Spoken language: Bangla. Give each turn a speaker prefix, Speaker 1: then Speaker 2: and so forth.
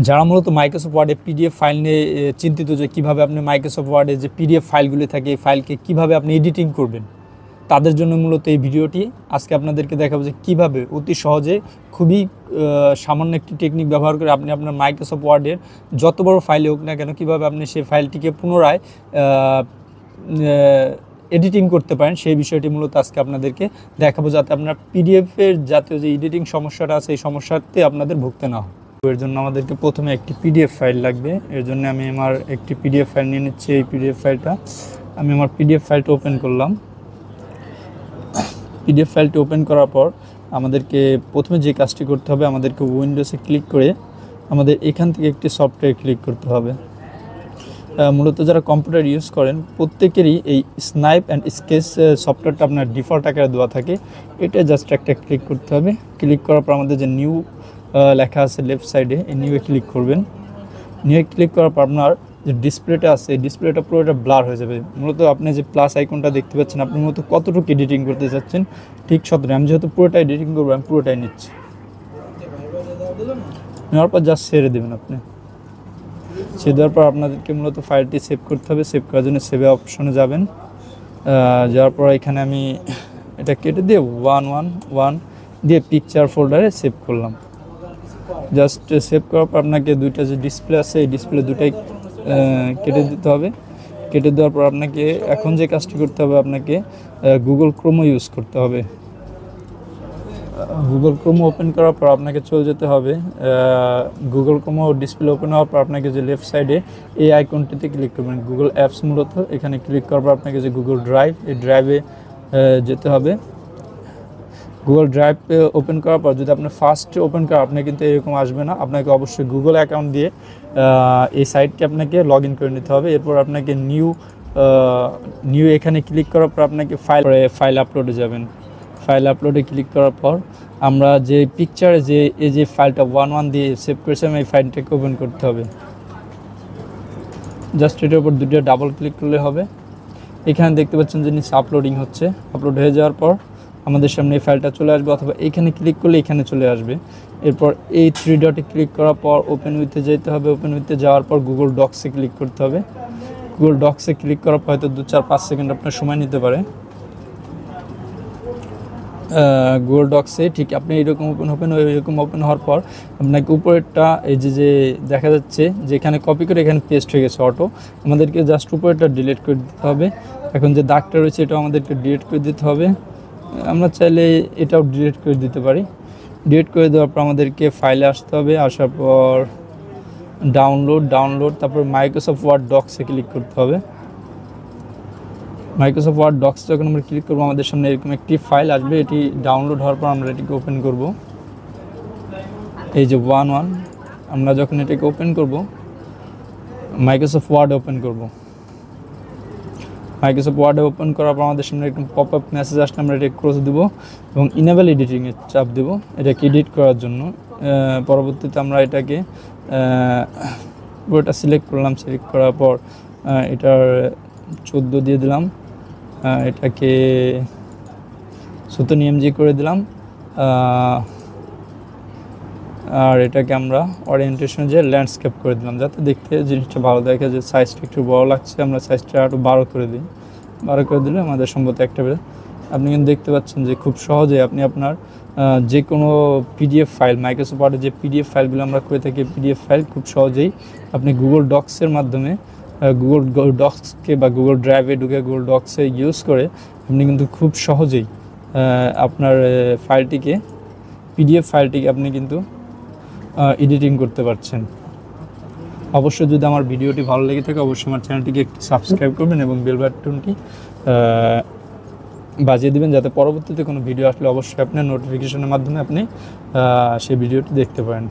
Speaker 1: যারা মূলত মাইক্রোসফট ওয়ার্ডে পিডিএফ ফাইল নিয়ে চিন্তিত যে কীভাবে আপনি মাইক্রোসফট ওয়ার্ডে যে পিডিএফ ফাইলগুলি থাকে এই ফাইলকে কীভাবে আপনি এডিটিং করবেন, তাদের জন্য মূলত এই ভিডিওটি। আজকে আপনাদেরকে দেখাবো যে কীভাবে অতি সহজে খুবই সামান্য একটি টেকনিক ব্যবহার করে আপনি আপনার মাইক্রোসফট ওয়ার্ডের যত বড় ফাইলে হোক না কেন কীভাবে আপনি সেই ফাইলটিকে পুনরায় এডিটিং করতে পারেন, সেই বিষয়টি মূলত আজকে আপনাদেরকে দেখাবো, যাতে আপনার পিডিএফের জাতীয় যে এডিটিং সমস্যাটা আছে এই সমস্যাতে আপনাদের ভুগতে না হয়। এর জন্য আমাদেরকে প্রথমে একটি পিডিএফ ফাইল লাগবে। এর জন্য আমি আমার একটি পিডিএফ ফাইল নিয়ে নিচ্ছি। এই পিডিএফ ফাইলটা আমি আমার পিডিএফ ফাইলটা ওপেন করলাম। পিডিএফ ফাইলটি ওপেন করার পর আমাদেরকে প্রথমে যে কাজটি করতে হবে, আমাদেরকে উইন্ডোজে ক্লিক করে আমাদের এখান থেকে একটি সফটওয়্যার ক্লিক করতে হবে। মূলত যারা কম্পিউটার ইউজ করেন প্রত্যেকেরই এই স্নাইপ অ্যান্ড স্কেচ সফটওয়্যারটা আপনার ডিফল্ট আকারে দেওয়া থাকে। এটা জাস্ট একটা ক্লিক করতে হবে। ক্লিক করার পর আমাদের যে নিউ লেখা আছে লেফট সাইডে, এই নিউয়ে ক্লিক করবেন। নিউয়ে ক্লিক করার পর আপনার যে ডিসপ্লেটা আছে এই ডিসপ্লেটা পুরোটা ব্লার হয়ে যাবে। মূলত আপনি যে প্লাস আইকনটা দেখতে পাচ্ছেন, আপনি মূলত কতটুকু এডিটিং করতে চাচ্ছেন ঠিক সতটাই। আমি যেহেতু পুরোটা এডিটিং করবো, আমি পুরোটাই নিচ্ছি। নেওয়ার পর জাস্ট ছেড়ে দেবেন। আপনি ছেড়ে দেওয়ার পর আপনাদেরকে মূলত ফাইলটি সেভ করতে হবে। সেভ করার জন্য সেভে অপশনে যাবেন। যাওয়ার পর এখানে আমি এটা কেটে দিয়ে 111 দিয়ে পিকচার ফোল্ডারে সেভ করলাম। জাস্ট সেভ করার পর আপনাকে দুইটা যে ডিসপ্লে আছে এই ডিসপ্লে দুটাই কেটে দিতে হবে। কেটে দেওয়ার পর আপনাকে এখন যে কাজটি করতে হবে, আপনাকে গুগল ক্রোমও ইউজ করতে হবে। গুগল ক্রোম ওপেন করার পর আপনাকে চলে যেতে হবে। গুগল ক্রোমও ডিসপ্লে ওপেন হওয়ার পর আপনাকে যে লেফট সাইডে এই আইকনটিতে ক্লিক করবেন, গুগল অ্যাপস মূলত। এখানে ক্লিক করার পর আপনাকে যে গুগল ড্রাইভ, এই ড্রাইভে যেতে হবে। গুগল ড্রাইভ ওপেন করার পর যদি আপনার ফার্স্টে ওপেন করা, আপনার কিন্তু এরকম আসবে না। আপনাকে অবশ্যই গুগল অ্যাকাউন্ট দিয়ে এই সাইটটি আপনাকে লগ ইন করে নিতে হবে। এরপর আপনাকে নিউ এখানে ক্লিক করার পর আপনাকে ফাইল আপলোডে যাবেন। ফাইল আপলোডে ক্লিক করার পর আমরা যে পিকচারে যে ফাইলটা 11 দিয়ে সেভ করেছিলাম এই ফাইলটাকে ওপেন করতে হবে। জাস্ট এটার উপর দুটো ডাবল ক্লিক করলে হবে। এখানে দেখতে পাচ্ছেন যে নিচে আপলোডিং হচ্ছে। আপলোড হয়ে যাওয়ার পর আমাদের সামনে এই ফাইলটা চলে আসবে, অথবা এখানে ক্লিক করলে এখানে চলে আসবে। এরপর এই 3 ডটে ক্লিক করার পর ওপেন উইথে যেতে হবে। ওপেন উইথে যাওয়ার পর গুগল ডক্সে ক্লিক করতে হবে। গুগল ডক্সে ক্লিক করার পর হয়তো 2-4-5 সেকেন্ড আপনার সময় নিতে পারে। গুগল ডক্সে ঠিক আপনি এইরকম ওইরকম ওপেন হওয়ার পর আপনাকে উপরেরটা এই যে দেখা যাচ্ছে যে এখানে কপি করে এখানে পেস্ট হয়ে গেছে অটো, আমাদেরকে জাস্ট উপরেরটা ডিলিট করে দিতে হবে। এখন যে দাগটা রয়েছে এটাও আমাদেরকে ডিলিট করে দিতে হবে। আমরা চাইলে এটাও ডিলিট করে দিতে পারি। ডিলিট করে দেওয়ার পর আমাদেরকে ফাইলে আসতে হবে। আসার পর ডাউনলোড তারপর মাইক্রোসফট ওয়ার্ড ডক্সে ক্লিক করতে হবে। মাইক্রোসফট ওয়ার্ড ডক্স যখন আমরা ক্লিক করবো, আমাদের সামনে এরকম একটি ফাইল আসবে। এটি ডাউনলোড হওয়ার পর আমরা এটিকে ওপেন করব। এই যে 11 আমরা যখন এটাকে ওপেন করব, মাইক্রোসফট ওয়ার্ড ওপেন করব। মাইক্রোসফট ওয়ার্ডে ওপেন করার পর আমাদের সামনে এরকম পপ আপ মেসেজ আসলে আমরা এটা ক্রস দেবো এবং ইনেবল এডিটিংয়ের চাপ দেবো এটাকে এডিট করার জন্য। পরবর্তীতে আমরা এটাকে পুরোটা সিলেক্ট করলাম। সিলেক্ট করার পর এটার 14 দিয়ে দিলাম। এটাকে 17 EMG করে দিলাম। আর এটাকে আমরা ওরিয়েন্টেশন যে ল্যান্ডস্কেপ করে দিলাম, যাতে দেখতে জিনিসটা ভালো দেখে। যে সাইজটা একটু বড় লাগছে, আমরা সাইজটা একটু 12 করে দিই। 12 করে দিলে আমাদের সম্ভবত একটা বের। আপনি কিন্তু দেখতে পাচ্ছেন যে খুব সহজে আপনি আপনার যে কোনো পিডিএফ ফাইল, মাইক্রোসফট ওয়ার্ডে যে পিডিএফ ফাইলগুলো আমরা করে থাকি, পিডিএফ ফাইল খুব সহজেই আপনি গুগল ডক্সের মাধ্যমে গুগল ডক্সকে বা গুগল ড্রাইভে ঢুকে গুগল ডক্সে ইউজ করে আপনি কিন্তু খুব সহজেই আপনার পিডিএফ ফাইলটিকে আপনি কিন্তু এডিটিং করতে পারছেন। অবশ্যই যদি আমার ভিডিওটি ভালো লেগে থাকে, অবশ্যই আমার চ্যানেলটিকে একটু সাবস্ক্রাইব করবেন এবং বেল বাটনটি বাজিয়ে দেবেন, যাতে পরবর্তীতে কোনো ভিডিও আসলে অবশ্যই আপনার নোটিফিকেশনের মাধ্যমে আপনি সেই ভিডিওটি দেখতে পারেন।